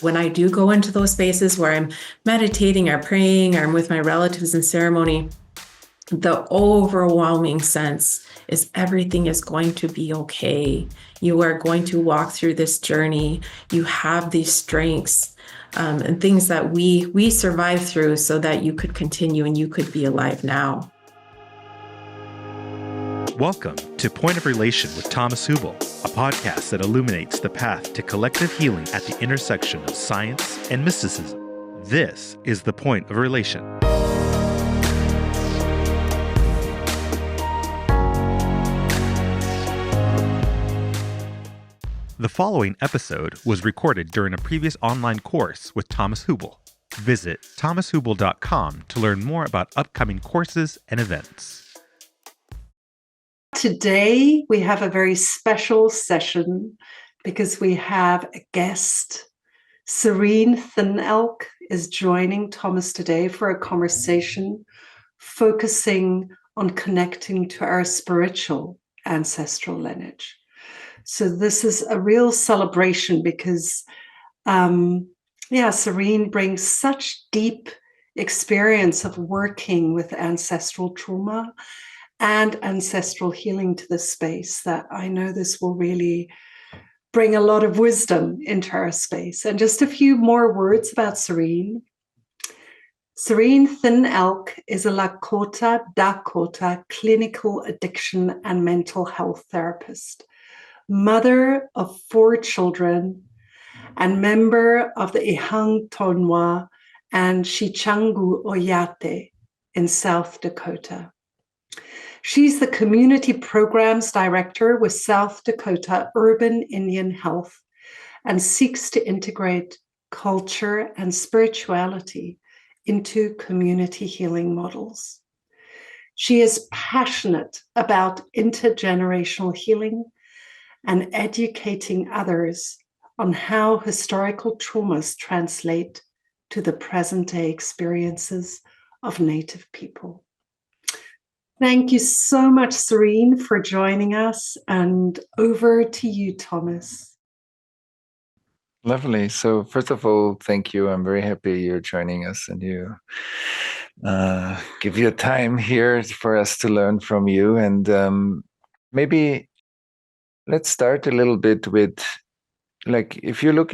when I do go into those spaces where I'm meditating or praying or I'm with my relatives in ceremony, the overwhelming sense is everything is going to be okay. You are going to walk through this journey. You have these strengths and things that we survive through so that you could continue and you could be alive now. Welcome to Point of Relation with Thomas Hübl, a podcast that illuminates the path to collective healing at the intersection of science and mysticism. This is the Point of Relation. The following episode was recorded during a previous online course with Thomas Hübl. Visit thomashübl.com to learn more about upcoming courses and events. Today, we have a very special session because we have a guest. Serene Thin Elk is joining Thomas today for a conversation focusing on connecting to our spiritual ancestral lineage. So this is a real celebration because, Serene brings such deep experience of working with ancestral trauma and ancestral healing to this space that I know this will really bring a lot of wisdom into our space. And just a few more words about Serene. Serene Thin Elk is a Lakota, Dakota clinical addiction and mental health therapist, mother of 4 children, and member of the Ihang Tonwa and Shichangu Oyate in South Dakota. She's the Community Programs Director with South Dakota Urban Indian Health and seeks to integrate culture and spirituality into community healing models. She is passionate about intergenerational healing and educating others on how historical traumas translate to the present-day experiences of Native people. Thank you so much, Serene, for joining us, and over to you, Thomas. Lovely. So first of all, thank you. I'm very happy you're joining us and you give your time here for us to learn from you. And maybe let's start a little bit with, like, if you look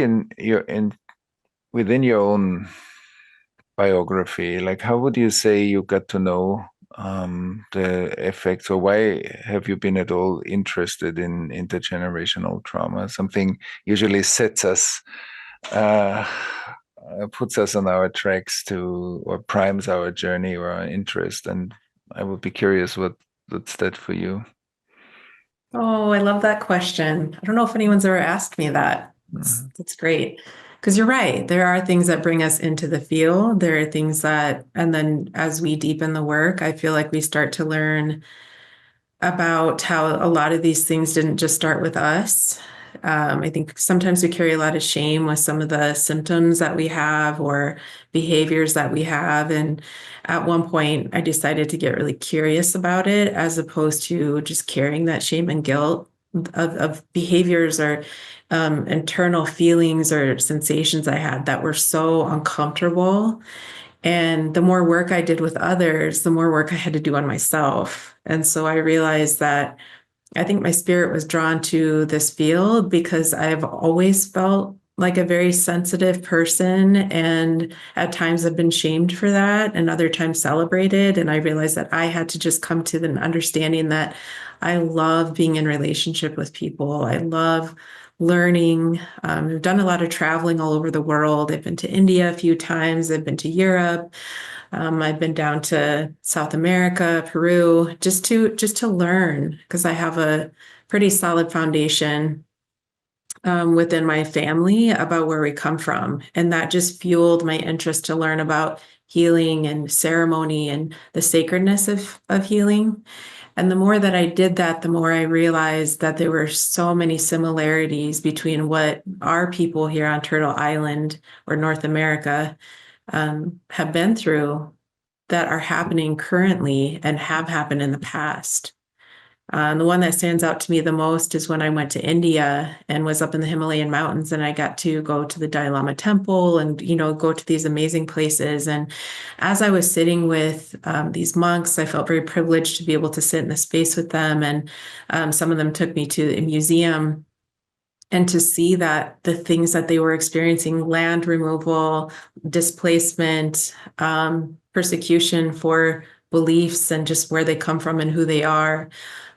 within your own biography, like, how would you say you got to know the effects, or why have you been at all interested in intergenerational trauma? Something usually sets us, puts us on our tracks or primes our journey or our interest. And I would be curious, what's that for you? Oh, I love that question. I don't know if anyone's ever asked me that. That's great. Because you're right. There are things that bring us into the field. There are things that, and then as we deepen the work, I feel like we start to learn about how a lot of these things didn't just start with us. I think sometimes we carry a lot of shame with some of the symptoms that we have or behaviors that we have. And at one point, I decided to get really curious about it, as opposed to just carrying that shame and guilt of behaviors or internal feelings or sensations I had that were so uncomfortable. And the more work I did with others, the more work I had to do on myself. And so I realized that I think my spirit was drawn to this field because I've always felt like a very sensitive person, and at times I've been shamed for that and other times celebrated. And I realized that I had to just come to the understanding that I love being in relationship with people. I love learning. I've done a lot of traveling all over the world. I've been to India a few times. I've been to Europe. I've been down to South America, Peru, just to learn, because I have a pretty solid foundation within my family about where we come from. And that just fueled my interest to learn about healing and ceremony and the sacredness of healing. And the more that I did that, the more I realized that there were so many similarities between what our people here on Turtle Island or North America have been through that are happening currently and have happened in the past. The one that stands out to me the most is when I went to India and was up in the Himalayan mountains, and I got to go to the Dalai Lama temple and, go to these amazing places. And as I was sitting with these monks, I felt very privileged to be able to sit in the space with them. And some of them took me to a museum, and to see that the things that they were experiencing, land removal, displacement, persecution for beliefs and just where they come from and who they are,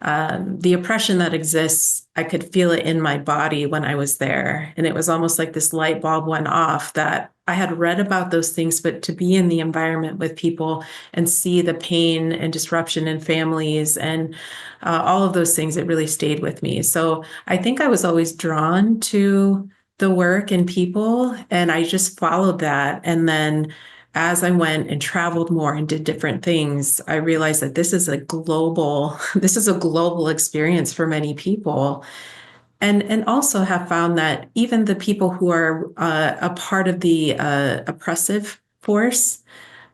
the oppression that exists, I could feel it in my body when I was there. And it was almost like this light bulb went off, that I had read about those things, but to be in the environment with people and see the pain and disruption in families and all of those things, it really stayed with me. So I think I was always drawn to the work and people, and I just followed that. And then as I went and traveled more and did different things, I realized that this is a global experience for many people. And also have found that even the people who are a part of the oppressive force,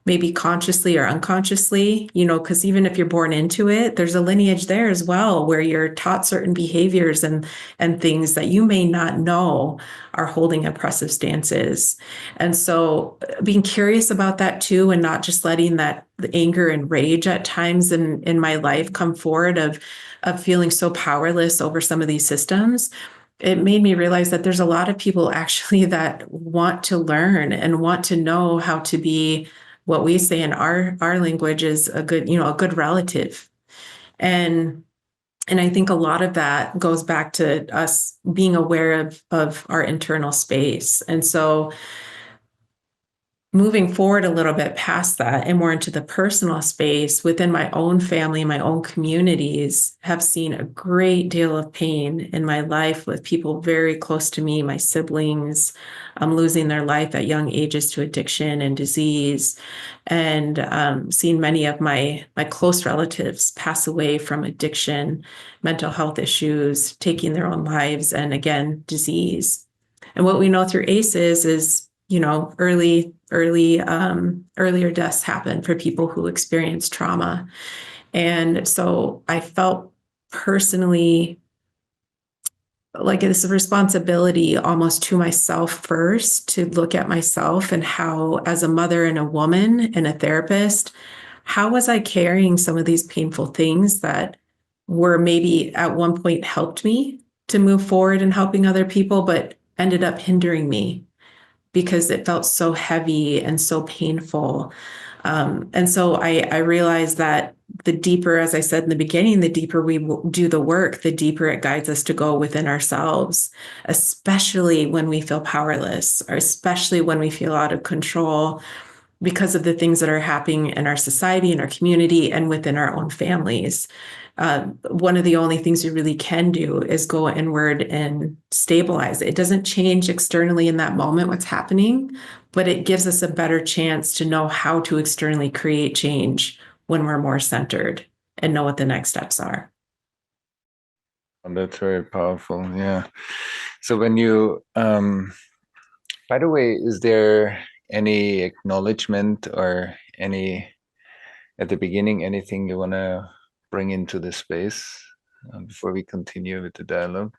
maybe consciously or unconsciously, because even if you're born into it, there's a lineage there as well where you're taught certain behaviors and things that you may not know are holding oppressive stances. And so being curious about that too, and not just letting that the anger and rage at times in my life come forward of feeling so powerless over some of these systems, it made me realize that there's a lot of people actually that want to learn and want to know how to be what we say in our language is a good relative. And I think a lot of that goes back to us being aware of our internal space. And so moving forward a little bit past that and more into the personal space within my own family, my own communities, have seen a great deal of pain in my life with people very close to me, my siblings, losing their life at young ages to addiction and disease, and seen many of my close relatives pass away from addiction, mental health issues, taking their own lives, and again, disease. And what we know through ACEs is, earlier deaths happen for people who experience trauma. And so I felt personally like it's a responsibility almost to myself first to look at myself and how, as a mother and a woman and a therapist, how was I carrying some of these painful things that were maybe at one point helped me to move forward in helping other people, but ended up hindering me because it felt so heavy and so painful. And so I realized that the deeper, as I said in the beginning, the deeper we do the work, the deeper it guides us to go within ourselves, especially when we feel powerless, or especially when we feel out of control because of the things that are happening in our society, in our community, and within our own families. One of the only things you really can do is go inward and stabilize it. It doesn't change externally in that moment what's happening, but it gives us a better chance to know how to externally create change when we're more centered and know what the next steps are. Oh, that's very powerful. Yeah. So when you, by the way, is there any acknowledgement or at the beginning, anything you want to bring into the space before we continue with the dialogue?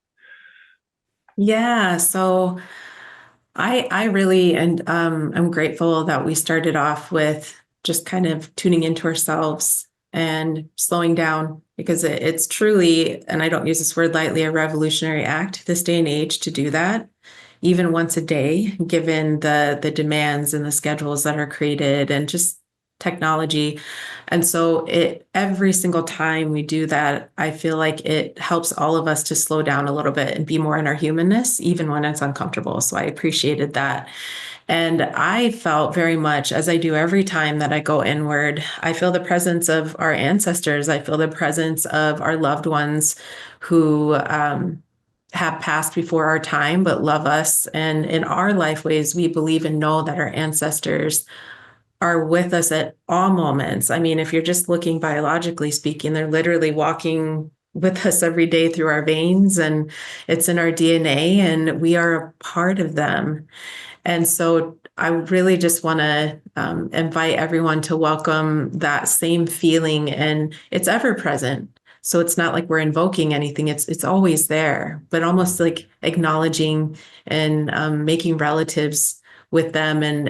Yeah, so I really and I'm grateful that we started off with just kind of tuning into ourselves and slowing down, because it's truly, and I don't use this word lightly, a revolutionary act this day and age to do that, even once a day, given the demands and the schedules that are created and just technology. And so every single time we do that, I feel like it helps all of us to slow down a little bit and be more in our humanness, even when it's uncomfortable. So I appreciated that. And I felt very much, as I do every time that I go inward, I feel the presence of our ancestors. I feel the presence of our loved ones who have passed before our time, but love us. And in our life ways, we believe and know that our ancestors are with us at all moments. I mean, if you're just looking biologically speaking, they're literally walking with us every day through our veins, and it's in our DNA, and we are a part of them. And so I really just want to invite everyone to welcome that same feeling, and it's ever present. So it's not like we're invoking anything. It's always there, but almost like acknowledging and making relatives with them. And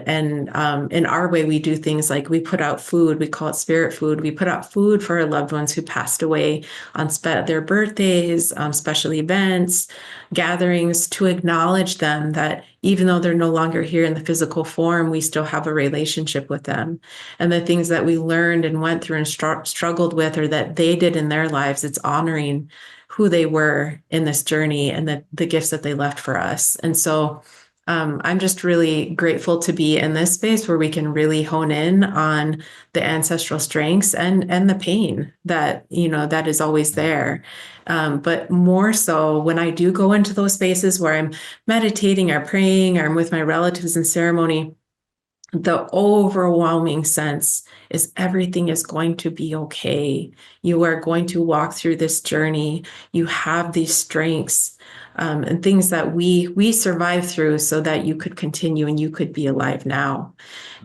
in our way, we do things like we put out food. We call it spirit food. We put out food for our loved ones who passed away on their birthdays, special events, gatherings, to acknowledge them, that even though they're no longer here in the physical form, we still have a relationship with them. And the things that we learned and went through and struggled with, or that they did in their lives, it's honoring who they were in this journey and the gifts that they left for us. And so I'm just really grateful to be in this space where we can really hone in on the ancestral strengths and the pain that, that is always there. But more so when I do go into those spaces where I'm meditating or praying, or I'm with my relatives in ceremony, the overwhelming sense is everything is going to be okay. You are going to walk through this journey. You have these strengths and things that we survived through so that you could continue and you could be alive now.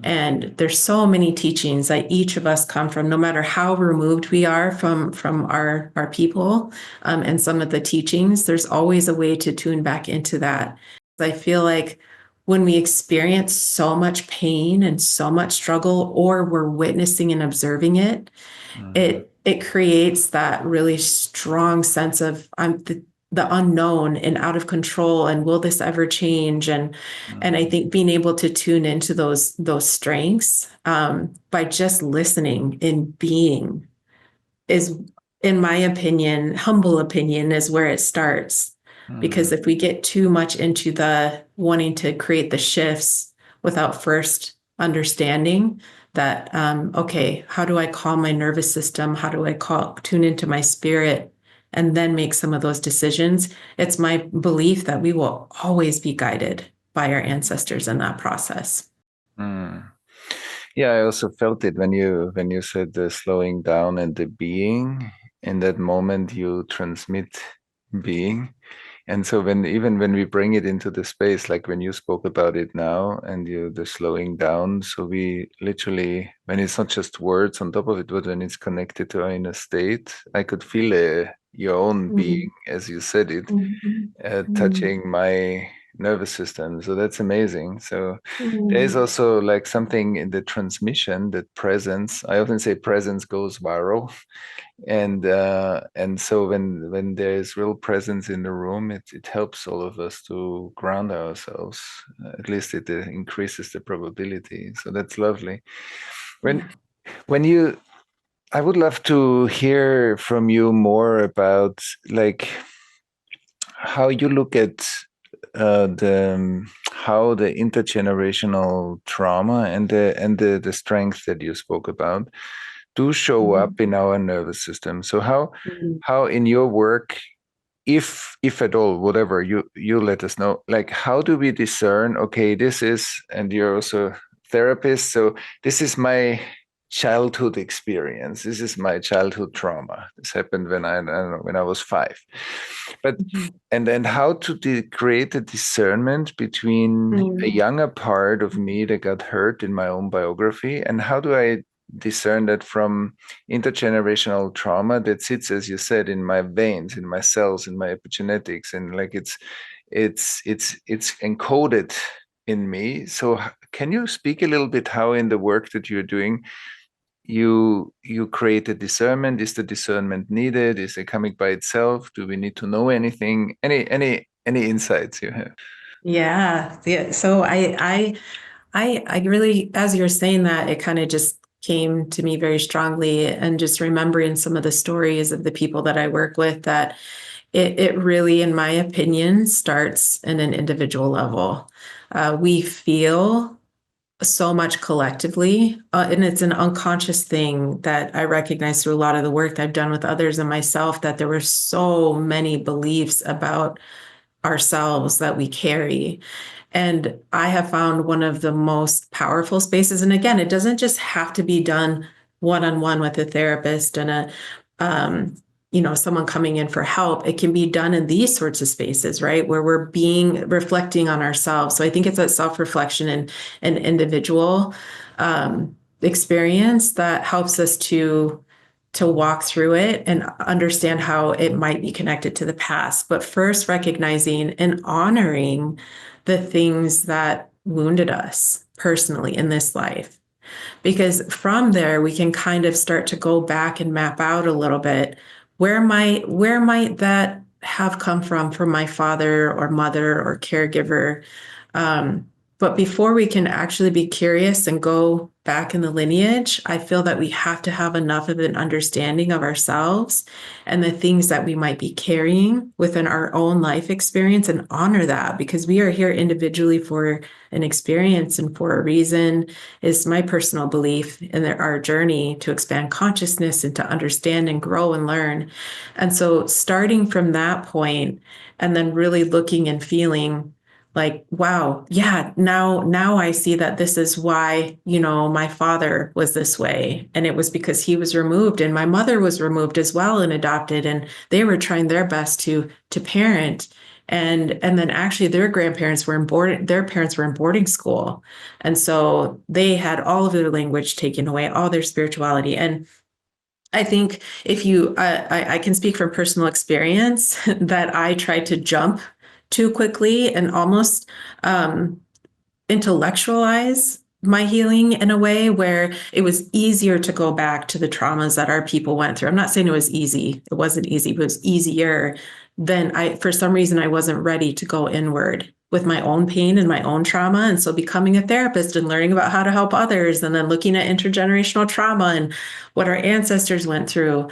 And there's so many teachings that each of us come from, no matter how removed we are from our people and some of the teachings. There's always a way to tune back into that. I feel like when we experience so much pain and so much struggle, or we're witnessing and observing it, it creates that really strong sense of the unknown and out of control, and will this ever change? And I think being able to tune into those strengths by just listening and being is, in my opinion, humble opinion, is where it starts. Because if we get too much into the wanting to create the shifts without first understanding that, okay, how do I calm my nervous system? How do I tune into my spirit and then make some of those decisions? It's my belief that we will always be guided by our ancestors in that process. Yeah, I also felt it when you said the slowing down and the being. In that moment, you transmit being. And so when we bring it into the space, like when you spoke about it now, and the slowing down, so we literally, when it's not just words on top of it, but when it's connected to our inner state, I could feel your own being, as you said it, touching my nervous system. So that's amazing. So there is also like something in the transmission, that presence. I often say presence goes viral. And so when there is real presence in the room, it helps all of us to ground ourselves. At least it increases the probability. So that's lovely. When you, I would love to hear from you more about like how you look at how the intergenerational trauma and the strength that you spoke about do show up in our nervous system. So how in your work, if at all, whatever you let us know, like how do we discern, okay, this is, and you're also a therapist, so this is my childhood experience, this is my childhood trauma, this happened when I don't know, when I was 5, but and then how to create a discernment between a younger part of me that got hurt in my own biography, and how do I discern that from intergenerational trauma that sits, as you said, in my veins, in my cells, in my epigenetics, and like it's encoded in me. So can you speak a little bit how in the work that you're doing you create a discernment? Is the discernment needed? Is it coming by itself? Do we need to know anything? Any insights you have? Yeah. So I really, as you're saying that, it kind of just came to me very strongly, and just remembering some of the stories of the people that I work with, that it really, in my opinion, starts in an individual level. We feel so much collectively, and it's an unconscious thing that I recognize through a lot of the work that I've done with others and myself, that there were so many beliefs about ourselves that we carry. And I have found one of the most powerful spaces. And again, it doesn't just have to be done one-on-one with a therapist and someone coming in for help. It can be done in these sorts of spaces, right? Where we're reflecting on ourselves. So I think it's that self-reflection and an individual experience that helps us to to walk through it and understand how it might be connected to the past. But first, recognizing and honoring the things that wounded us personally in this life. Because from there, we can kind of start to go back and map out a little bit. Where might that have come from my father or mother or caregiver? Um, but before we can actually be curious and go back in the lineage, I feel that we have to have enough of an understanding of ourselves and the things that we might be carrying within our own life experience and honor that, because we are here individually for an experience and for a reason, is my personal belief in our journey to expand consciousness and to understand and grow and learn. And so starting from that point and then really looking and feeling like, wow, yeah, now I see that this is why, my father was this way. And it was because he was removed, and my mother was removed as well and adopted, and they were trying their best to parent. And then actually their grandparents were in boarding, their parents were in boarding school. And so they had all of their language taken away, all their spirituality. And I think if you, I can speak from personal experience that I tried to jump too quickly and almost intellectualize my healing in a way where it was easier to go back to the traumas that our people went through. I'm not saying it was easy. It wasn't easy, but it was easier than for some reason, I wasn't ready to go inward with my own pain and my own trauma. And so becoming a therapist and learning about how to help others, and then looking at intergenerational trauma and what our ancestors went through,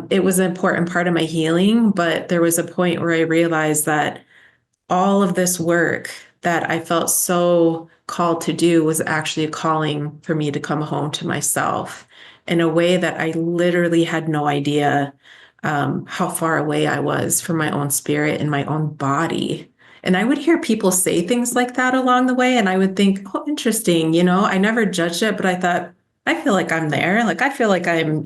it was an important part of my healing. But there was a point where I realized that all of this work that I felt so called to do was actually a calling for me to come home to myself in a way that I literally had no idea how far away I was from my own spirit and my own body. And I would hear people say things like that along the way, and I would think, oh, interesting. I never judged it, but I thought, I feel like I'm there. Like, I feel like I'm,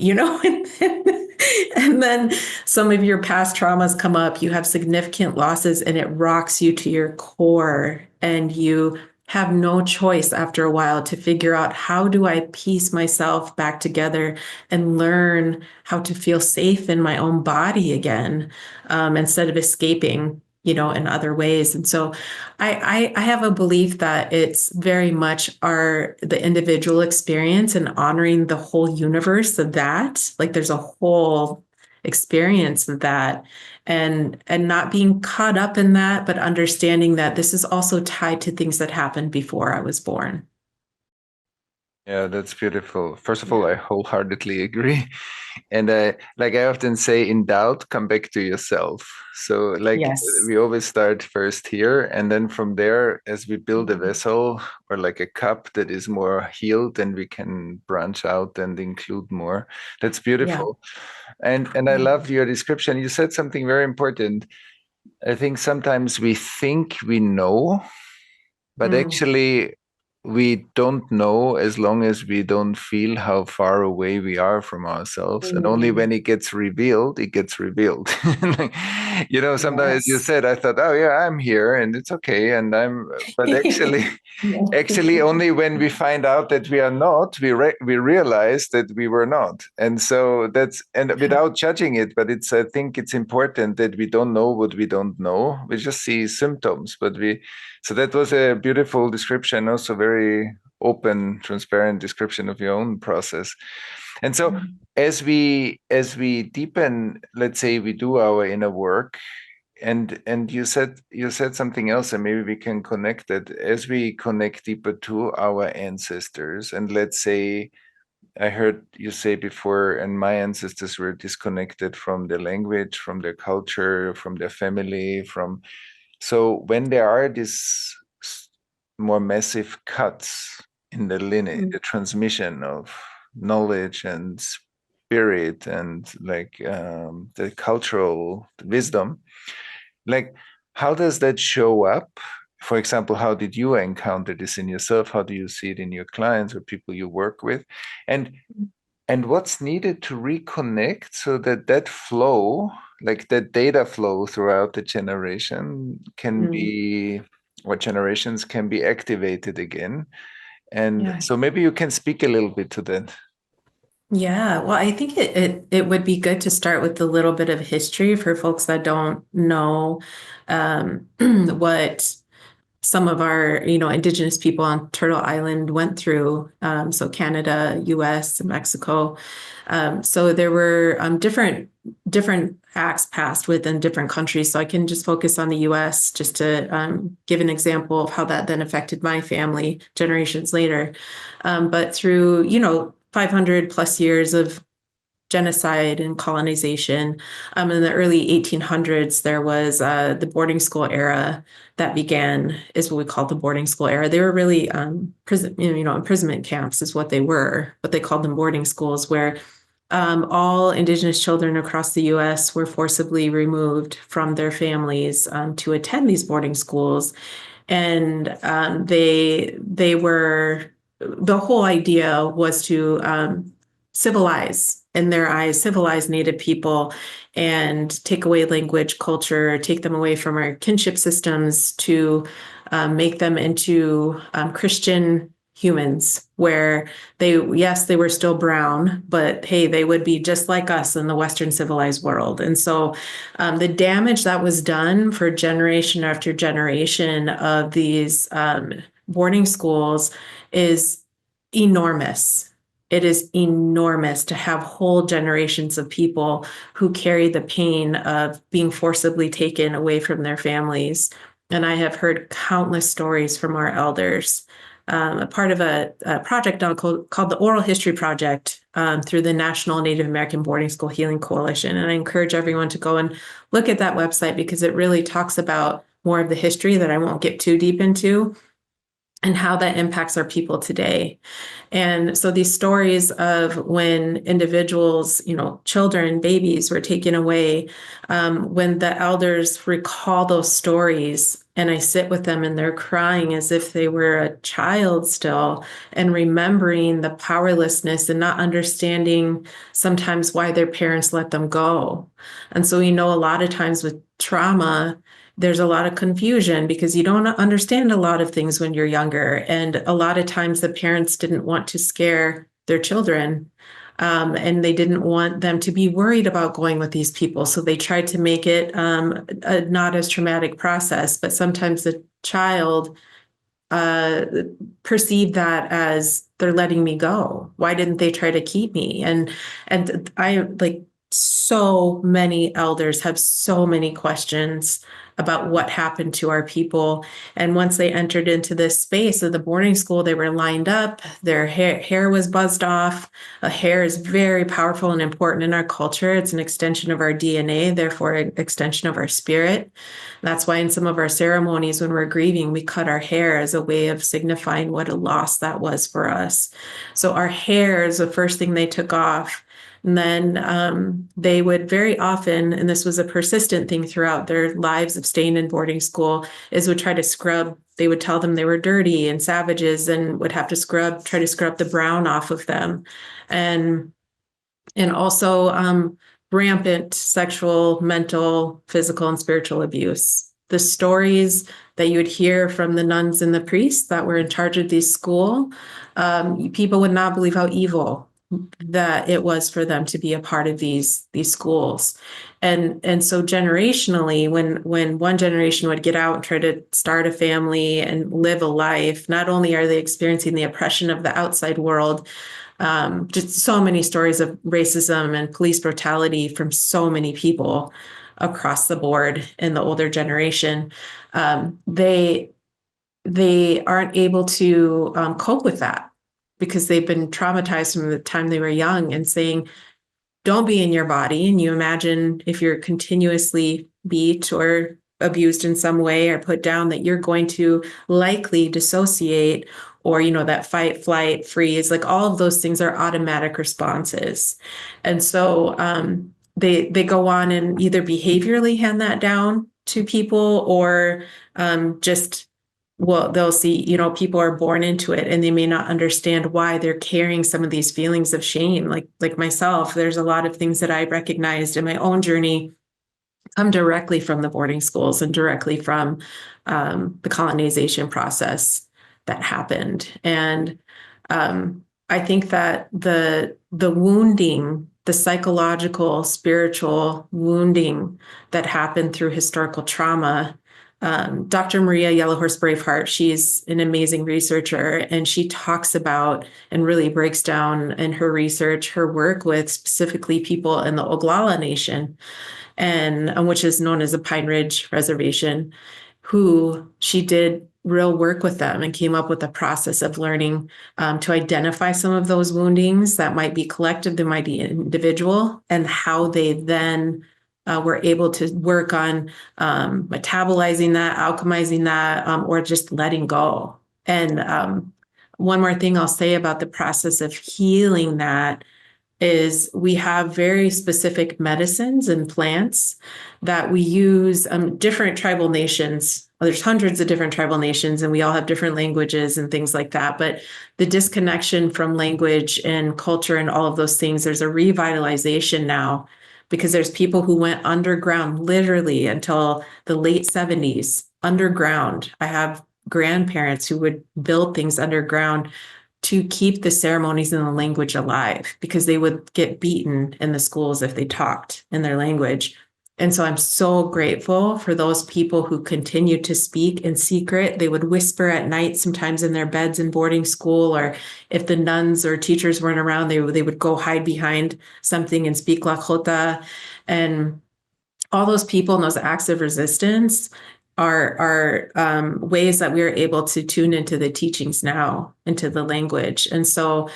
and then some of your past traumas come up, you have significant losses, and it rocks you to your core, and you have no choice after a while to figure out, how do I piece myself back together and learn how to feel safe in my own body again, instead of escaping, in other ways. And so I have a belief that it's very much the individual experience and honoring the whole universe of that. Like, there's a whole experience of that, and not being caught up in that, but understanding that this is also tied to things that happened before I was born. Yeah, that's beautiful. First of all, I wholeheartedly agree. And like I often say, in doubt, come back to yourself. So like Yes. we always start first here, and then from there, as we build a vessel or like a cup that is more healed, then we can branch out and include more. That's Yeah. beautiful. And I love your description. You said something very important. I think sometimes we think we know, but Mm. actually, we don't know as long as we don't feel how far away we are from ourselves. And only when Mm. it gets revealed, it gets revealed. Like, sometimes as you Yes. said, I thought, oh yeah, I'm here and it's okay. But actually, actually, Yeah. only when we find out that we are not, we realize that we were not. And so and without judging it, but I think it's important that we don't know what we don't know. We just see symptoms, so that was a beautiful description, also very open, transparent description of your own process. And so as we deepen, let's say we do our inner work, and you said something else, and maybe we can connect that as we connect deeper to our ancestors. And let's say I heard you say before, and my ancestors were disconnected from their language, from their culture, from their family, so when there are these more massive cuts in the lineage, the transmission of knowledge and spirit and like the cultural wisdom, like how does that show up? For example, how did you encounter this in yourself? How do you see it in your clients or people you work with? And and what's needed to reconnect so that that flow, like that data flow throughout the generation can Mm. be, or generations can be activated again. And Yeah. so maybe you can speak a little bit to that. Yeah, well, I think it would be good to start with a little bit of history for folks that don't know what some of our, Indigenous people on Turtle Island went through. So Canada, US, and Mexico. So there were different acts passed within different countries. So I can just focus on the US just to give an example of how that then affected my family generations later. But through, 500 plus years of genocide and colonization. In the early 1800s, there was the boarding school era that began, is what we call the boarding school era. They were really prison, imprisonment camps is what they were, but they called them boarding schools, where all Indigenous children across the U.S. were forcibly removed from their families to attend these boarding schools, and they were the whole idea was to civilize, in their eyes, civilize Native people and take away language, culture, take them away from our kinship systems to make them into Christian humans, where yes, they were still brown, but hey, they would be just like us in the Western civilized world. And so the damage that was done for generation after generation of these boarding schools is enormous. It is enormous to have whole generations of people who carry the pain of being forcibly taken away from their families. And I have heard countless stories from our elders. A part of a project called the Oral History Project through the National Native American Boarding School Healing Coalition. And I encourage everyone to go and look at that website because it really talks about more of the history that I won't get too deep into and how that impacts our people today. And so these stories of when individuals, children, babies were taken away, when the elders recall those stories and I sit with them and they're crying as if they were a child still and remembering the powerlessness and not understanding sometimes why their parents let them go. And so, a lot of times with trauma, there's a lot of confusion because you don't understand a lot of things when you're younger. And a lot of times the parents didn't want to scare their children. And they didn't want them to be worried about going with these people. So they tried to make it a not as traumatic process. But sometimes the child uh, perceived that as they're letting me go. Why didn't they try to keep me? And I like so many elders have so many questions about what happened to our people. And once they entered into this space of the boarding school, they were lined up, their hair was buzzed off. Hair is very powerful and important in our culture. It's an extension of our DNA, therefore an extension of our spirit. That's why in some of our ceremonies, when we're grieving, we cut our hair as a way of signifying what a loss that was for us. So our hair is the first thing they took off. And then they would very often, and this was a persistent thing throughout their lives of staying in boarding school, is would try to scrub. They would tell them they were dirty and savages and would have to try to scrub the brown off of them. And also rampant sexual, mental, physical, and spiritual abuse. The stories that you would hear from the nuns and the priests that were in charge of these school, people would not believe how evil that it was for them to be a part of these schools. And so generationally, when one generation would get out and try to start a family and live a life, not only are they experiencing the oppression of the outside world, just so many stories of racism and police brutality from so many people across the board in the older generation. They aren't able to cope with that because they've been traumatized from the time they were young, and saying, don't be in your body. And you imagine if you're continuously beat or abused in some way or put down, that you're going to likely dissociate, or, that fight, flight, freeze, like all of those things are automatic responses. And so they go on and either behaviorally hand that down to people, or just, well, they'll see, people are born into it and they may not understand why they're carrying some of these feelings of shame. Like myself, there's a lot of things that I recognized in my own journey come directly from the boarding schools and directly from the colonization process that happened. And I think that the wounding, the psychological, spiritual wounding that happened through historical trauma. Dr. Maria Yellowhorse Braveheart, she's an amazing researcher, and she talks about and really breaks down in her research her work with specifically people in the Oglala Nation, and which is known as the Pine Ridge Reservation, who she did real work with them and came up with a process of learning to identify some of those woundings that might be collective, that might be individual, and how they then were able to work on metabolizing that, alchemizing that, or just letting go. And one more thing I'll say about the process of healing that is we have very specific medicines and plants that we use. Different tribal nations, there's hundreds of different tribal nations, and we all have different languages and things like that. But the disconnection from language and culture and all of those things, there's a revitalization now, because there's people who went underground literally until the late 70s, underground. I have grandparents who would build things underground to keep the ceremonies and the language alive, because they would get beaten in the schools if they talked in their language. And so I'm so grateful for those people who continue to speak in secret. They would whisper at night, sometimes in their beds in boarding school, or if the nuns or teachers weren't around, they would go hide behind something and speak Lakota. And all those people and those acts of resistance are ways that we are able to tune into the teachings now, into the language. And so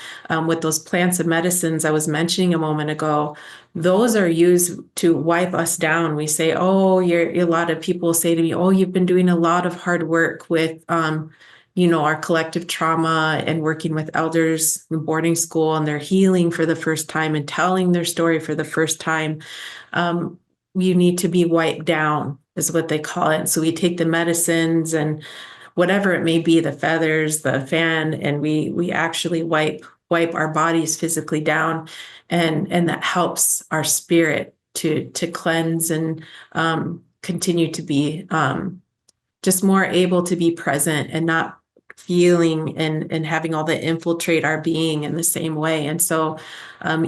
with those plants and medicines I was mentioning a moment ago, those are used to wipe us down. We say, oh, a lot of people say to me, oh, you've been doing a lot of hard work with our collective trauma and working with elders in boarding school, and they're healing for the first time and telling their story for the first time. You need to be wiped down, is what they call it. So we take the medicines and whatever it may be, the feathers, the fan, and we actually wipe our bodies physically down, and that helps our spirit to cleanse and continue to be just more able to be present and not feeling and having all that infiltrate our being in the same way. And so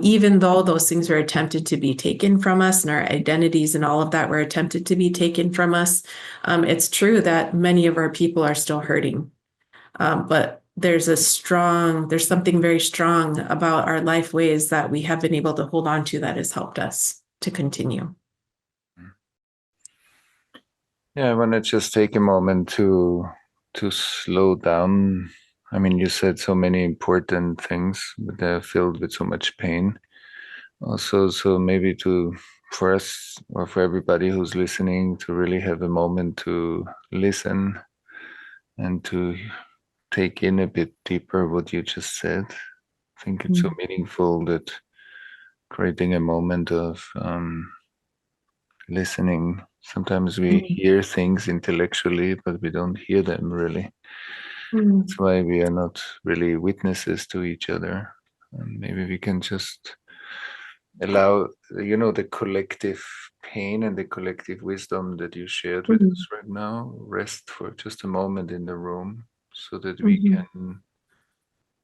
even though those things were attempted to be taken from us, and our identities and all of that were attempted to be taken from us, it's true that many of our people are still hurting. But there's something very strong about our life ways that we have been able to hold on to that has helped us to continue. Yeah, I want to just take a moment to slow down. I mean, you said so many important things, but they're filled with so much pain. Also, so maybe for us or for everybody who's listening, to really have a moment to listen and to take in a bit deeper what you just said. I think it's so meaningful that creating a moment of listening. Sometimes we hear things intellectually, but we don't hear them really. That's why we are not really witnesses to each other. And maybe we can just allow, the collective pain and the collective wisdom that you shared with us right now rest for just a moment in the room, so that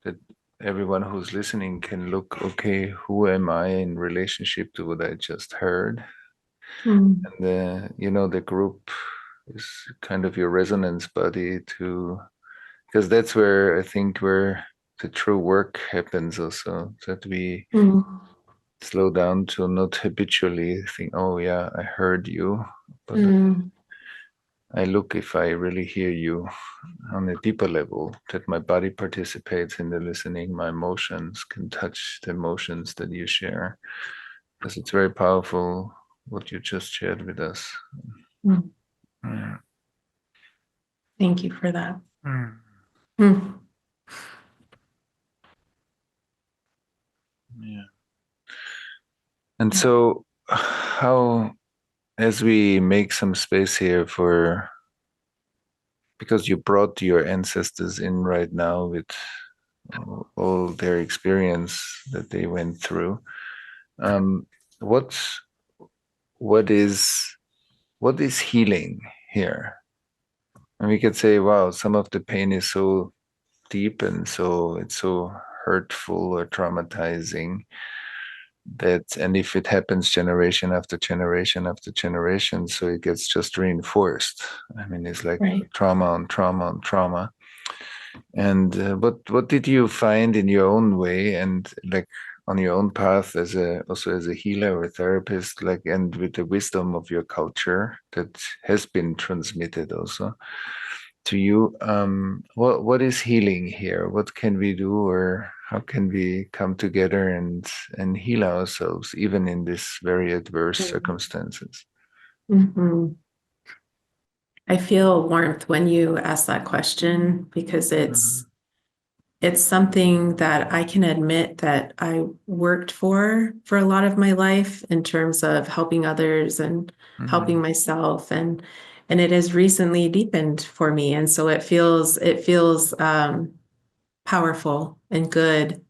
that everyone who's listening can look, okay, who am I in relationship to what I just heard? And the group is kind of your resonance body, because that's where I think where the true work happens also, that we slow down to not habitually think, oh yeah, I heard you, but I look if I really hear you on a deeper level, that my body participates in the listening, my emotions can touch the emotions that you share, because it's very powerful what you just shared with us. Thank you for that. Yeah. And so how, as we make some space here because you brought your ancestors in right now with all their experience that they went through, what is healing here? And we could say, wow, some of the pain is so deep and so it's so hurtful or traumatizing, and if it happens generation after generation after generation, so it gets just reinforced. I mean, it's like Right. trauma on trauma on trauma. And what did you find in your own way, and like on your own path also as a healer or a therapist, like, and with the wisdom of your culture that has been transmitted also to you? What is healing here? What can we do, or how can we come together and heal ourselves even in this very adverse circumstances? Mm-hmm. I feel warmth when you ask that question because it's something that I can admit that I worked for a lot of my life in terms of helping others and helping myself, and it has recently deepened for me, and so it feels powerful and good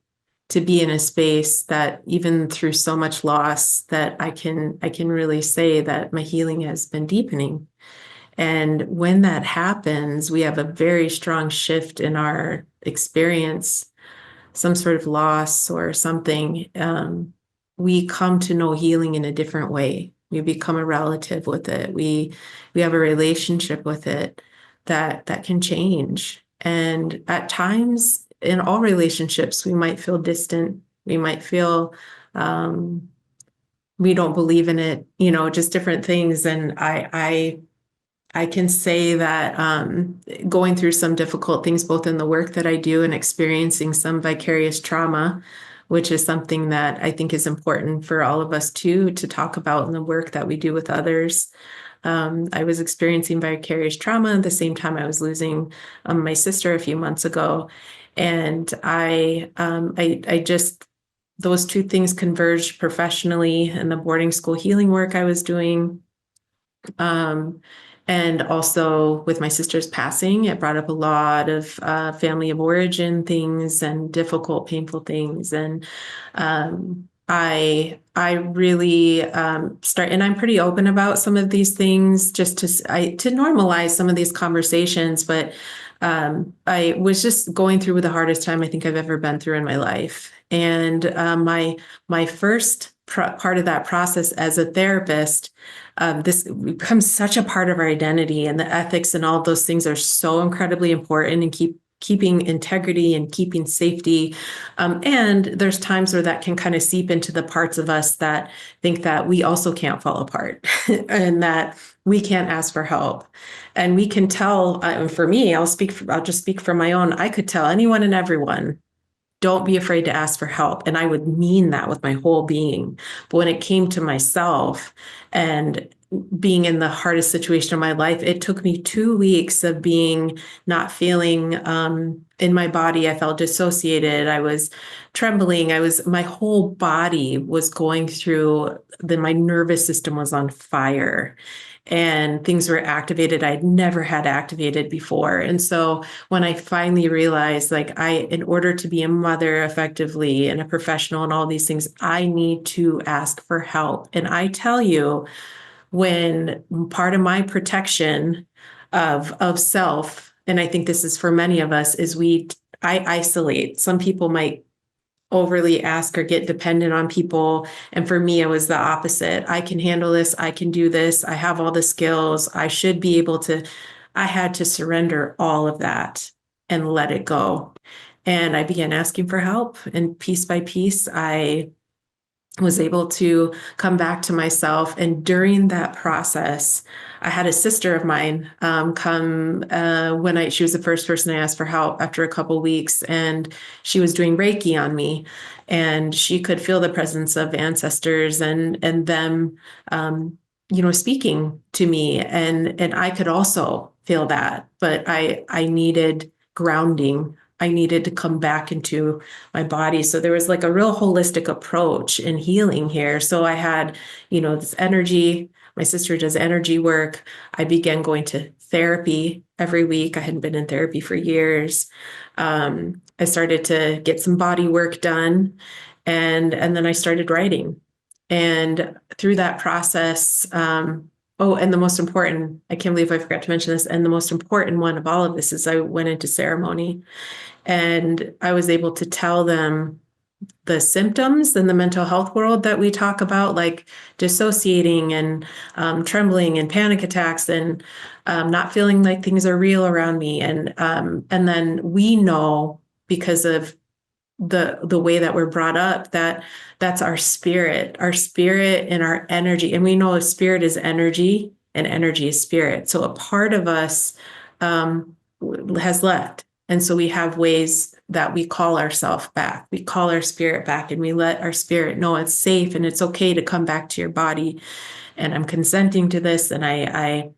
to be in a space that even through so much loss that I can really say that my healing has been deepening. And when that happens, we have a very strong shift in our experience, some sort of loss or something. We come to know healing in a different way. We become a relative with it. We have a relationship with it that can change. And at times in all relationships, we might feel distant. We might feel we don't believe in it, just different things. And I can say that going through some difficult things, both in the work that I do and experiencing some vicarious trauma, which is something that I think is important for all of us to talk about in the work that we do with others. I was experiencing vicarious trauma at the same time I was losing my sister a few months ago, and I just those two things converged professionally in the boarding school healing work I was doing. Um, and also with my sister's passing, it brought up a lot of family of origin things and difficult, painful things. And I really start, and I'm pretty open about some of these things, just to normalize some of these conversations. But I was just going through the hardest time I think I've ever been through in my life. And my first part of that process as a therapist, this becomes such a part of our identity, and the ethics and all of those things are so incredibly important, and keeping integrity and keeping safety. And there's times where that can kind of seep into the parts of us that think that we also can't fall apart and that we can't ask for help. And we can tell, for me, I'll just speak for my own. I could tell anyone and everyone, don't be afraid to ask for help. And I would mean that with my whole being. But when it came to myself and being in the hardest situation of my life, it took me 2 weeks of being not feeling in my body. I felt dissociated. I was trembling. My whole body was going through my nervous system was on fire. And things were activated I'd never had activated before. And so when I finally realized, like, in order to be a mother effectively and a professional and all these things, I need to ask for help. And I tell you, when part of my protection of self, and I think this is for many of us, is I isolate. Some people might overly ask or get dependent on people. And for me, it was the opposite. I can handle this. I can do this. I have all the skills. I should be able to. I had to surrender all of that and let it go. And I began asking for help. And piece by piece, I was able to come back to myself. And during that process, I had a sister of mine come when she was the first person I asked for help after a couple weeks, and she was doing Reiki on me, and she could feel the presence of ancestors and them, speaking to me, and I could also feel that, but I needed grounding. I needed to come back into my body. So there was like a real holistic approach in healing here. So I had, this energy. My sister does energy work. I began going to therapy every week. I hadn't been in therapy for years. I started to get some body work done, and then I started writing. And through that process, Oh, and the most important, I can't believe I forgot to mention this. And the most important one of all of this is I went into ceremony and I was able to tell them the symptoms in the mental health world that we talk about, like dissociating and trembling and panic attacks and not feeling like things are real around me. And then we know because of the way that we're brought up that that's our spirit and our energy. And we know spirit is energy and energy is spirit. So a part of us has left. And so we have ways that we call ourselves back. We call our spirit back and we let our spirit know it's safe and it's okay to come back to your body. And I'm consenting to this. And I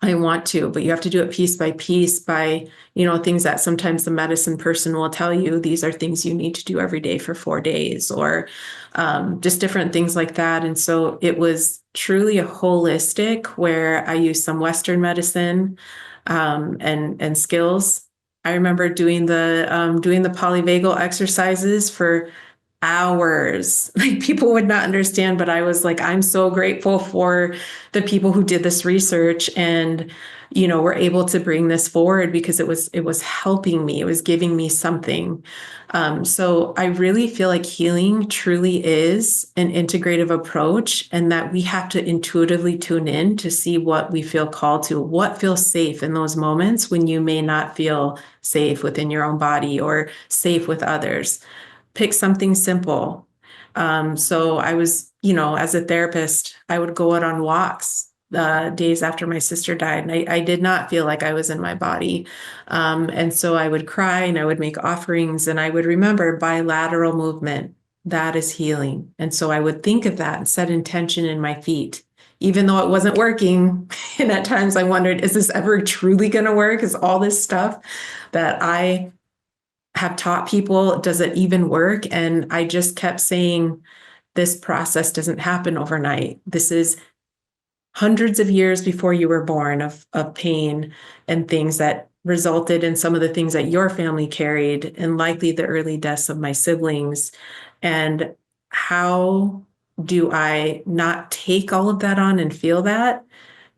want to, but you have to do it piece by piece by, things that sometimes the medicine person will tell you, these are things you need to do every day for 4 days or just different things like that. And so it was truly a holistic where I used some Western medicine and skills. I remember doing the polyvagal exercises for hours. Like people would not understand, but I was like, I'm so grateful for the people who did this research and were able to bring this forward because it was helping me. It was giving me something. So I really feel like healing truly is an integrative approach and that we have to intuitively tune in to see what we feel called to, what feels safe in those moments when you may not feel safe within your own body or safe with others. Pick something simple. So I was, as a therapist, I would go out on walks days after my sister died, and I did not feel like I was in my body. And so I would cry and I would make offerings, and I would remember bilateral movement. That is healing. And so I would think of that and set intention in my feet, even though it wasn't working. And at times I wondered, is this ever truly going to work? Is all this stuff that I have taught people, does it even work? And I just kept saying, this process doesn't happen overnight. This is hundreds of years before you were born of pain and things that resulted in some of the things that your family carried and likely the early deaths of my siblings. And how do I not take all of that on and feel that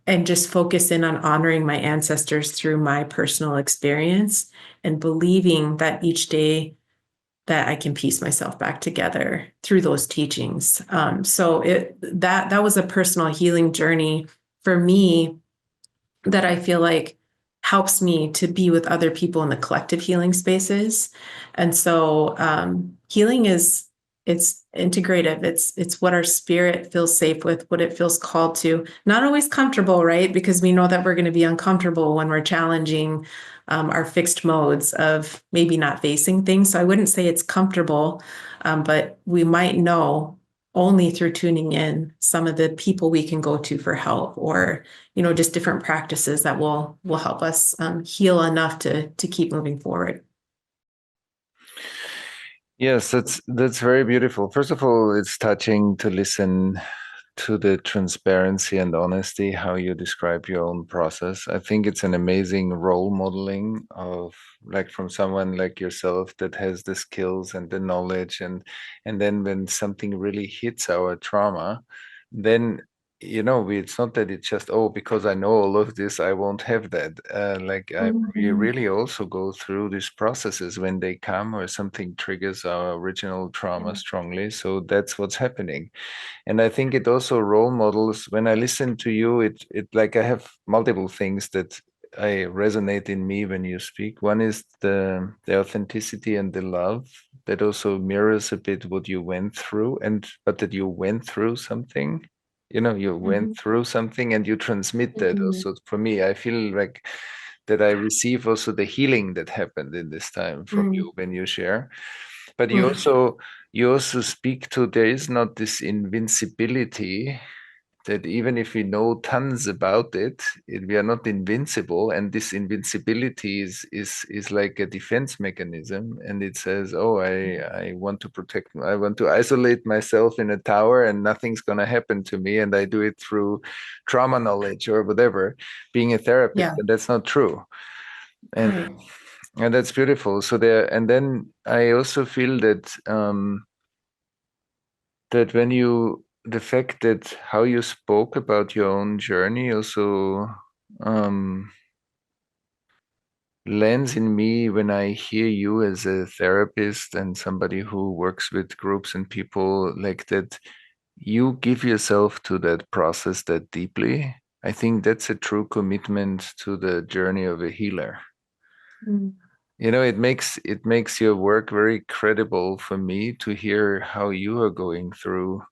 and just focus in on honoring my ancestors through my personal experience and believing that each day that I can piece myself back together through those teachings. So that was a personal healing journey for me that I feel like helps me to be with other people in the collective healing spaces. And so healing it's integrative. It's what our spirit feels safe with, what it feels called to. Not always comfortable, right? Because we know that we're going to be uncomfortable when we're challenging our fixed modes of maybe not facing things. So I wouldn't say it's comfortable, but we might know only through tuning in some of the people we can go to for help or just different practices that will help us heal enough to keep moving forward. Yes, that's very beautiful. First of all, it's touching to listen to the transparency and honesty, how you describe your own process. I think it's an amazing role modeling of like from someone like yourself that has the skills and the knowledge and then when something really hits our trauma, then it's not that it's just, oh, because I know all of this, I won't have that. We really also go through these processes when they come or something triggers our original trauma strongly. So that's what's happening. And I think it also role models when I listen to you, it like I have multiple things that I resonate in me when you speak. One is the authenticity and the love that also mirrors a bit what you went through but that you went through something. You went through something and you transmit that also. For me, I feel like that I receive also the healing that happened in this time from you when you share. But you also speak to there is not this invincibility that even if we know tons about we are not invincible, and this invincibility is like a defense mechanism, and it says, oh, I want to I want to isolate myself in a tower and nothing's going to happen to me, and I do it through trauma knowledge or whatever, being a therapist. And that's not true. And Right. and that's beautiful. So and then I also feel that that when you the fact that how you spoke about your own journey also lands in me when I hear you as a therapist and somebody who works with groups and people like that. You give yourself to that process that deeply. I think that's a true commitment to the journey of a healer. Mm. It makes your work very credible for me to hear how you are going through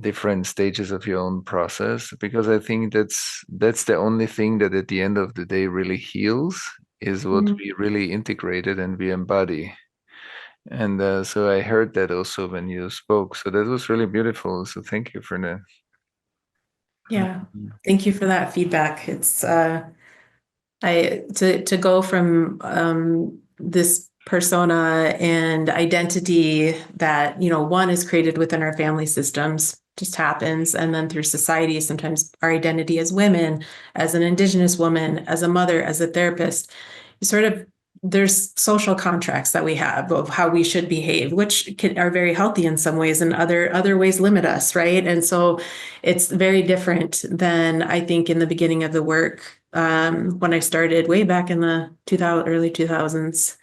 different stages of your own process, because I think that's the only thing that at the end of the day really heals, is what Mm. we really integrated and we embody. And so I heard that also when you spoke, so that was really beautiful, so thank you for that. Yeah. Thank you for that feedback. It's to go from this persona and identity that, one is created within our family systems, just happens, and then through society, sometimes our identity as women, as an Indigenous woman, as a mother, as a therapist, sort of there's social contracts that we have of how we should behave, which are very healthy in some ways, and other ways limit us, right? And so it's very different than I think in the beginning of the work, when I started way back in the early 2000s,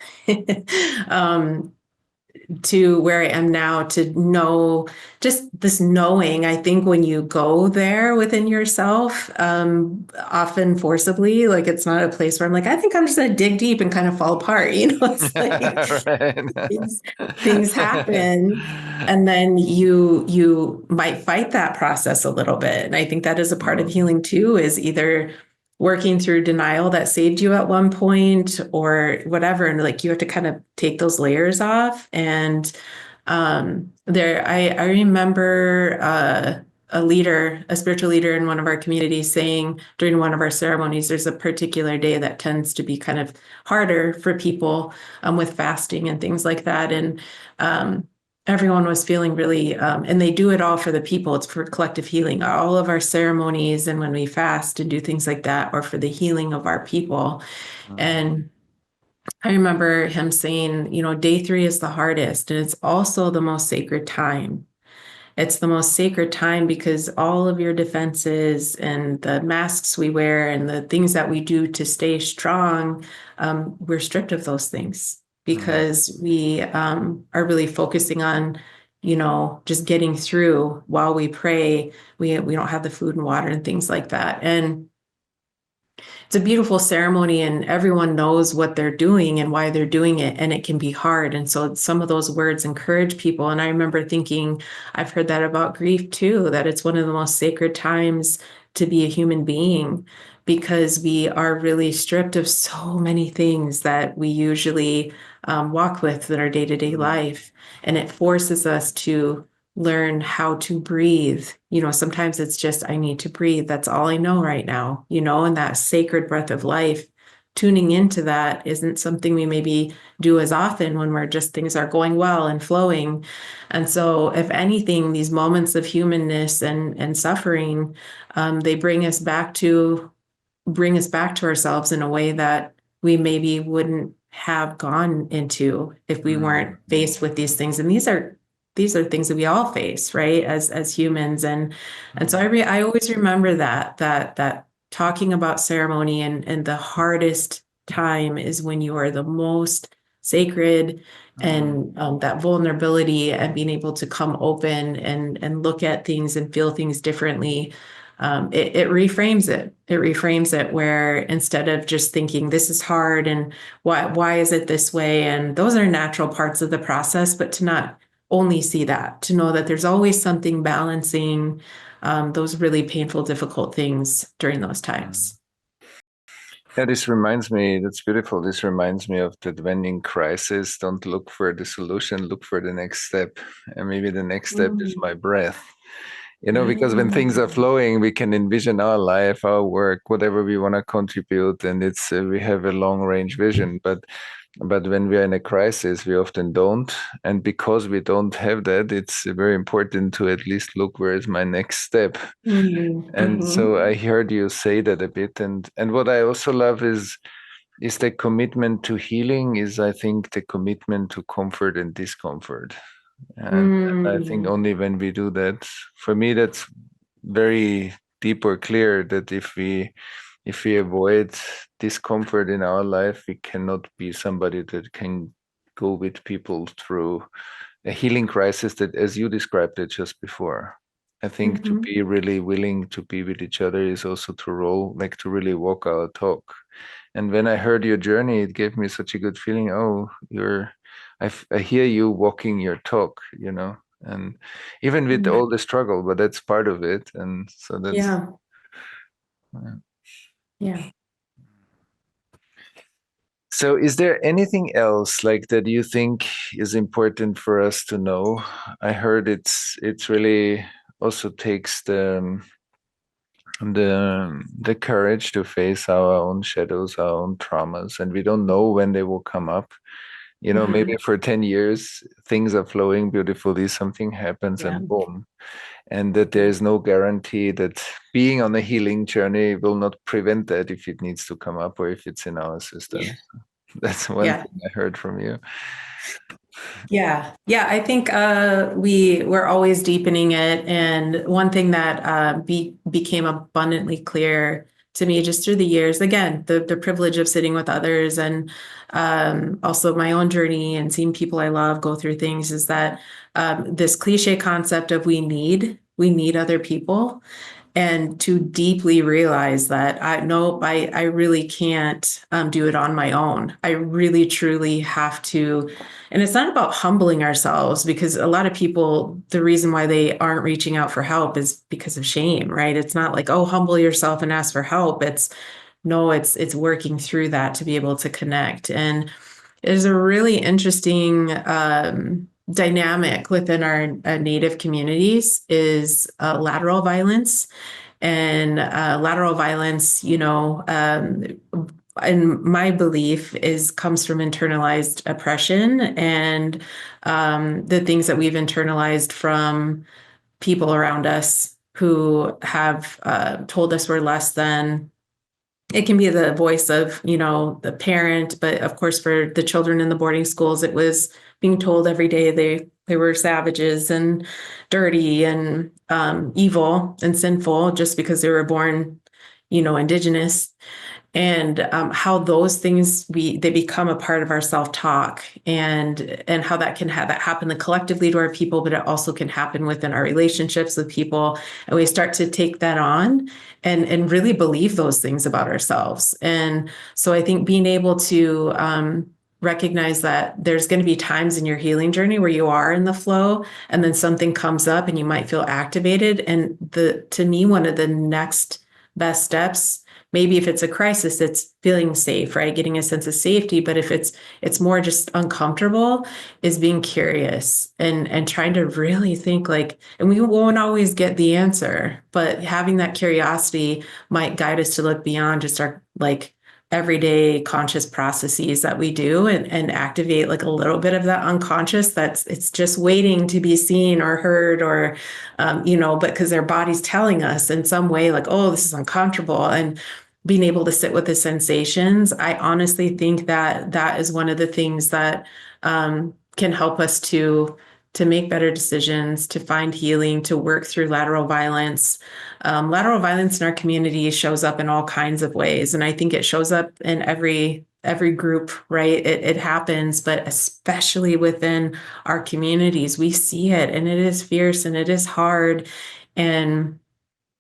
to where I am now, to know just this knowing. I think when you go there within yourself, often forcibly, like it's not a place where I'm like, I think I'm just going to dig deep and kind of fall apart. It's like things happen. And then you might fight that process a little bit. And I think that is a part of healing too, is either working through denial that saved you at one point or whatever. And like you have to kind of take those layers off. And I remember a spiritual leader in one of our communities saying during one of our ceremonies, there's a particular day that tends to be kind of harder for people with fasting and things like that. And everyone was feeling really, and they do it all for the people. It's for collective healing. All of our ceremonies and when we fast and do things like that are for the healing of our people. And I remember him saying, day 3 is the hardest, and it's also the most sacred time. It's the most sacred time because all of your defenses and the masks we wear and the things that we do to stay strong, we're stripped of those things because we are really focusing on, just getting through while we pray. We don't have the food and water and things like that. And it's a beautiful ceremony and everyone knows what they're doing and why they're doing it, and it can be hard. And so some of those words encourage people. And I remember thinking, I've heard that about grief too, that it's one of the most sacred times to be a human being, because we are really stripped of so many things that we usually walk with in our day-to-day life. And it forces us to learn how to breathe. Sometimes it's just, I need to breathe. That's all I know right now, and that sacred breath of life, tuning into that isn't something we maybe do as often when things are going well and flowing. And so if anything, these moments of humanness and suffering, they bring us back to ourselves in a way that we maybe wouldn't have gone into if we weren't faced with these things. And these are things that we all face, right? As humans. And so I always remember that talking about ceremony and the hardest time is when you are the most sacred, and that vulnerability and being able to come open and look at things and feel things differently. It reframes it. It reframes it where instead of just thinking this is hard and why is it this way? And those are natural parts of the process, but to not only see that, to know that there's always something balancing those really painful, difficult things during those times. Yeah, this reminds me, that's beautiful. This reminds me of that when in crisis, don't look for the solution, look for the next step. And maybe the next step is my breath. Because when things are flowing, we can envision our life, our work, whatever we want to contribute, and it's we have a long range vision. But when we are in a crisis, we often don't. And because we don't have that, it's very important to at least look, where is my next step? And so I heard you say that a bit. And what I also love is the commitment to healing, is I think the commitment to comfort and discomfort. And I think only when we do that, for me, that's very deep or clear, that if we avoid discomfort in our life, we cannot be somebody that can go with people through a healing crisis, that, as you described it just before. I think to be really willing to be with each other is also to to really walk our talk. And when I heard your journey, it gave me such a good feeling. Oh, I hear you walking your talk, and even with all the struggle, but that's part of it. And so that's, yeah. So is there anything else like that you think is important for us to know? I heard it's really also takes the courage to face our own shadows, our own traumas, and we don't know when they will come up. Maybe for 10 years things are flowing beautifully, something happens and boom. And that there is no guarantee that being on a healing journey will not prevent that if it needs to come up or if it's in our system. That's one thing I heard from you. Yeah. I think we're always deepening it. And one thing that became abundantly clear to me just through the years, again, the privilege of sitting with others and also my own journey and seeing people I love go through things, is that this cliche concept of we need other people. And to deeply realize that I really can't do it on my own. I really truly have to. And it's not about humbling ourselves, because a lot of people, the reason why they aren't reaching out for help is because of shame, right? It's not like, oh, humble yourself and ask for help. It's working through that to be able to connect. And there's a really interesting dynamic within our Native communities is lateral violence. And lateral violence, in my belief, comes from internalized oppression and the things that we've internalized from people around us who have told us we're less than. It can be the voice of, the parent, but of course, for the children in the boarding schools, it was being told every day they were savages and dirty and evil and sinful just because they were born, Indigenous. And how those things they become a part of our self-talk, and how that can have that happen collectively to our people, but it also can happen within our relationships with people, and we start to take that on and really believe those things about ourselves. And so I think being able to recognize that there's going to be times in your healing journey where you are in the flow, and then something comes up and you might feel activated, and to me, one of the next best steps, maybe if it's a crisis, it's feeling safe, right? Getting a sense of safety. But if it's more just uncomfortable, is being curious and trying to really think and we won't always get the answer, but having that curiosity might guide us to look beyond just our everyday conscious processes that we do, and activate a little bit of that unconscious it's just waiting to be seen or heard, or but because their body's telling us in some way oh, this is uncomfortable, and being able to sit with the sensations. I honestly think that is one of the things that can help us to make better decisions, to find healing, to work through lateral violence. Lateral violence in our community shows up in all kinds of ways. And I think it shows up in every group, right? It happens, but especially within our communities, we see it, and it is fierce and it is hard. And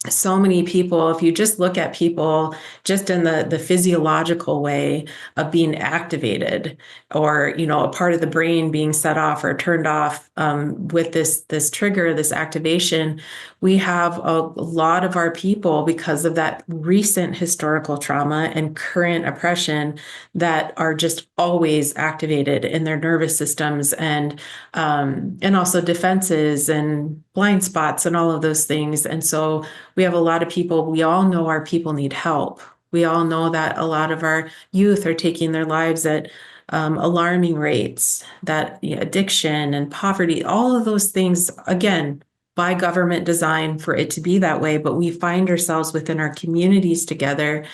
so many people, if you just look at people just in the physiological way of being activated, or a part of the brain being set off or turned off with this trigger, this activation, we have a lot of our people, because of that recent historical trauma and current oppression, that are just always activated in their nervous systems, and also defenses and blind spots and all of those things. And so we have a lot of people, we all know our people need help. We all know that a lot of our youth are taking their lives at alarming rates, that addiction and poverty, all of those things, again, by government design for it to be that way. But we find ourselves within our communities together,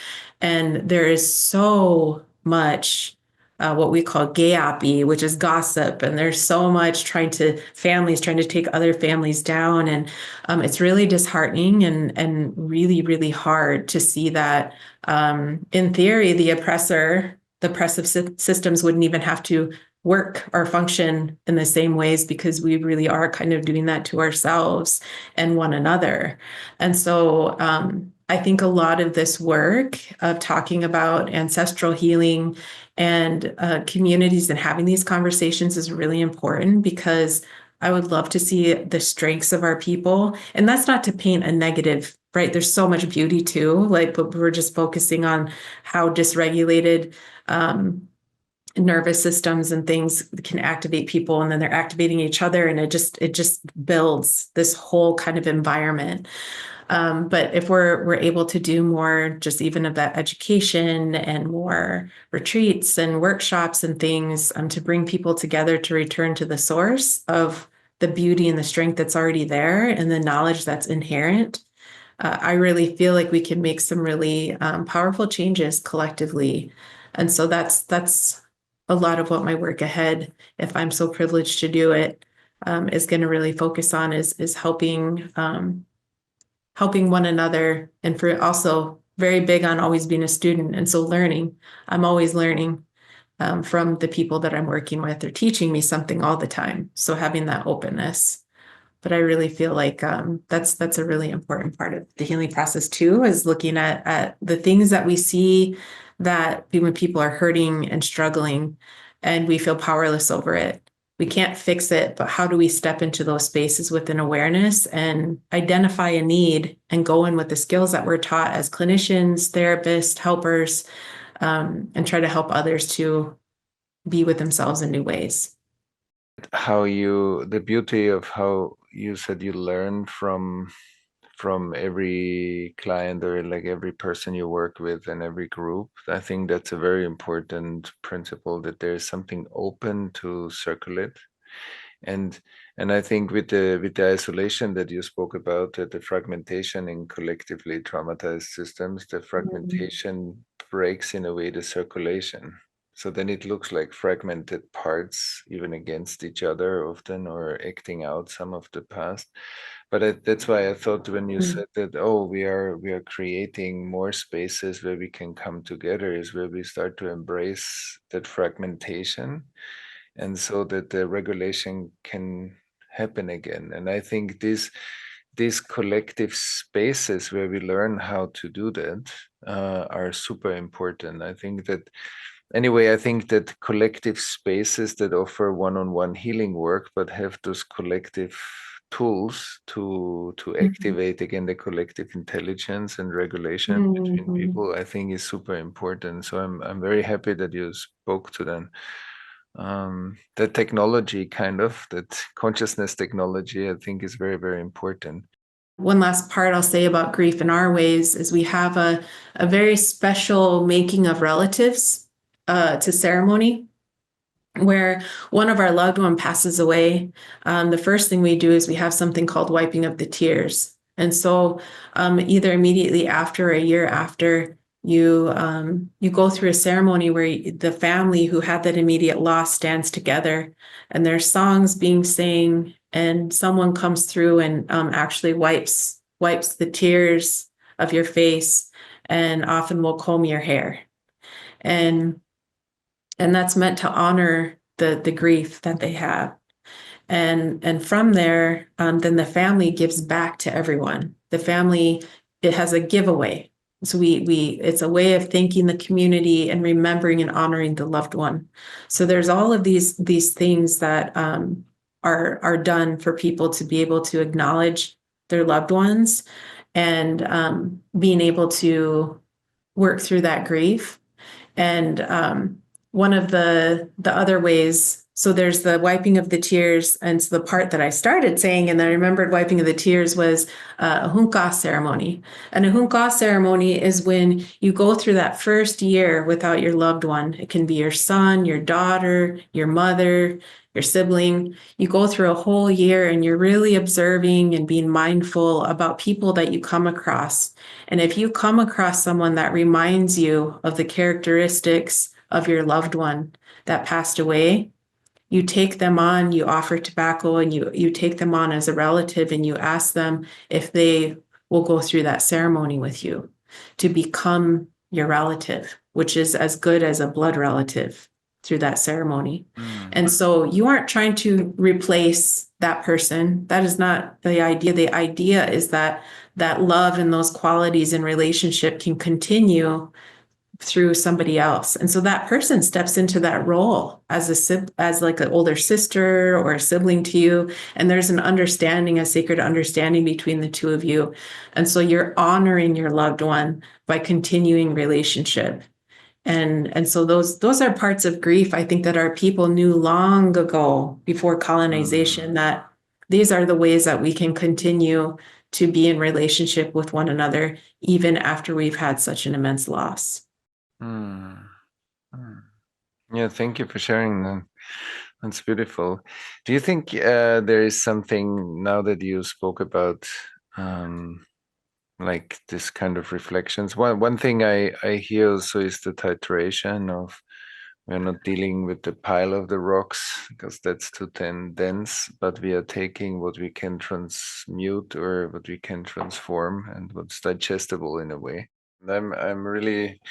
and there is so much what we call gayappy, which is gossip. And there's so much families trying to take other families down. And it's really disheartening and really, really hard to see that in theory, the oppressive systems wouldn't even have to work or function in the same ways because we really are kind of doing that to ourselves and one another. And so I think a lot of this work of talking about ancestral healing and communities and having these conversations is really important because I would love to see the strengths of our people. And that's not to paint a negative, right? There's so much beauty too, but we're just focusing on how dysregulated nervous systems and things can activate people, and then they're activating each other, and it just builds this whole kind of environment. But if we're able to do more, just even of that education and more retreats and workshops and things to bring people together to return to the source of the beauty and the strength that's already there and the knowledge that's inherent, I really feel like we can make some really powerful changes collectively. And so that's a lot of what my work ahead, if I'm so privileged to do it, is going to really focus on is helping one another, and for also very big on always being a student. And so learning, I'm always learning from the people that I'm working with. They're teaching me something all the time. So having that openness. But I really feel like that's a really important part of the healing process too, is looking at the things that we see that when people are hurting and struggling and we feel powerless over it. We can't fix it, but how do we step into those spaces with an awareness and identify a need and go in with the skills that we're taught as clinicians, therapists, helpers, and try to help others to be with themselves in new ways. The beauty of how you said you learn from every client, or like every person you work with and every group. I think that's a very important principle, that there's something open to circulate. And I think with the isolation that you spoke about, the fragmentation in collectively traumatized systems, the fragmentation breaks in a way the circulation. So then it looks like fragmented parts, even against each other often, or acting out some of the past. But that's why I thought when you said that, we are creating more spaces where we can come together, is where we start to embrace that fragmentation, and so that the regulation can happen again. And I think these collective spaces where we learn how to do that are super important. I think that collective spaces that offer one-on-one healing work, but have those collective tools to activate again the collective intelligence and regulation between people, I think is super important. So I'm very happy that you spoke to them. The technology, that consciousness technology, I think is very, very important. One last part I'll say about grief in our ways is we have a very special making of relatives to ceremony, where one of our loved one passes away. The first thing we do is we have something called wiping of the tears. And so either immediately after or a year after, you go through a ceremony where the family who had that immediate loss stands together, and there's songs being sang, and someone comes through and actually wipes the tears of your face, and often will comb your hair. And that's meant to honor the grief that they have. And from there, then the family gives back to everyone. The family, it has a giveaway. So it's a way of thanking the community and remembering and honoring the loved one. So there's all of these things that are done for people to be able to acknowledge their loved ones, and being able to work through that grief. And one of the other ways, so there's the wiping of the tears, and so the part that I started saying, and I remembered wiping of the tears, was a hunka ceremony. And a hunka ceremony is when you go through that first year without your loved one. It can be your son, your daughter, your mother, your sibling. You go through a whole year and you're really observing and being mindful about people that you come across. And if you come across someone that reminds you of the characteristics of your loved one that passed away, you take them on, you offer tobacco, and you take them on as a relative, and you ask them if they will go through that ceremony with you to become your relative, which is as good as a blood relative through that ceremony. And so you aren't trying to replace that person. That is not the idea. The idea is that that love and those qualities in relationship can continue through somebody else. And so that person steps into that role as like an older sister or a sibling to you. And there's an understanding, a sacred understanding between the two of you. And so you're honoring your loved one by continuing relationship. And so those are parts of grief, I think, that our people knew long ago before colonization, that these are the ways that we can continue to be in relationship with one another, even after we've had such an immense loss. Yeah, thank you for sharing that. That's beautiful. Do you think there is something, now that you spoke about like this kind of reflections? One thing I hear also is the titration of, we're not dealing with the pile of the rocks because that's too dense, but we are taking what we can transmute or what we can transform and what's digestible in a way. And I'm really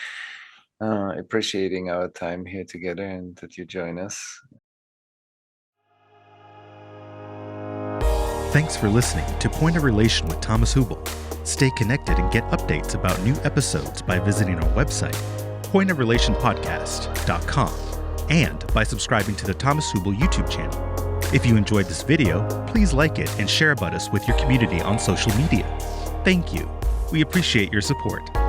appreciating our time here together and that you join us. Thanks for listening to Point of Relation with Thomas Hübl. Stay connected and get updates about new episodes by visiting our website, pointofrelationpodcast.com, and by subscribing to the Thomas Hübl YouTube channel. If you enjoyed this video, please like it and share about us with your community on social media. Thank you. We appreciate your support.